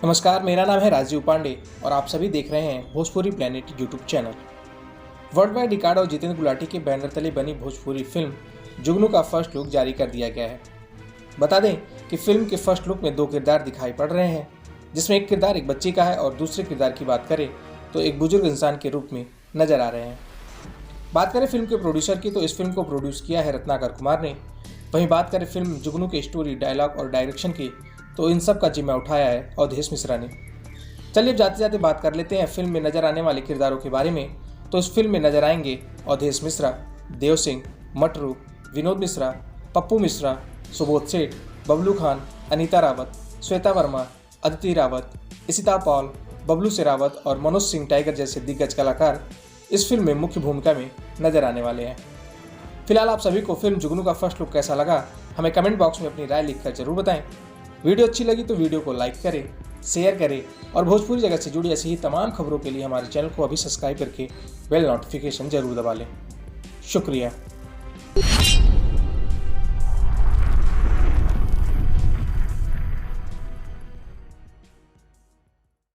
नमस्कार, मेरा नाम है राजीव पांडे और आप सभी देख रहे हैं Bhojpuri planet YouTube channel. World wide record और जितेंद्र गुलाटी के बैनर तले बनी भोजपुरी फिल्म जुगनू का फर्स्ट लुक जारी कर दिया गया है। बता दें कि फिल्म के फर्स्ट लुक में दो किरदार दिखाई पड़ रहे हैं, जिसमें एक किरदार एक बच्चे का है और दूसरे किरदार की बात करें तो एक बुजुर्ग इंसान के रूप में नजर आ रहे हैं। बात करें फिल्म के प्रोड्यूसर की तो इस फिल्म को प्रोड्यूस किया है रत्नाकर कुमार ने। वहीं बात करें फिल्म जुगनू के स्टोरी, डायलॉग और डायरेक्शन की तो इन सब का जिम्मा उठाया है अवधेश मिश्रा ने। चलिए अब जाते जाते बात कर लेते हैं फिल्म में नजर आने वाले किरदारों के बारे में। तो इस फिल्म में नजर आएंगे अवधेश मिश्रा, देव सिंह, मटरू, विनोद मिश्रा, पप्पू मिश्रा, सुबोध सेठ, बबलू खान, अनीता रावत, श्वेता वर्मा, अदिति रावत, इशिता पॉल, बबलू शेरावत और मनोज सिंह टाइगर जैसे दिग्गज कलाकार इस फिल्म में मुख्य भूमिका में नजर आने वाले हैं। फिलहाल आप सभी को फिल्म जुगनू का फर्स्ट लुक कैसा लगा, हमें कमेंट बॉक्स में अपनी राय लिखकर जरूर बताएं। वीडियो अच्छी लगी तो वीडियो को लाइक करें, शेयर करें और भोजपुरी जगत से जुड़ी ऐसी ही तमाम खबरों के लिए हमारे चैनल को अभी सब्सक्राइब करके बेल नोटिफिकेशन जरूर दबा लें। शुक्रिया।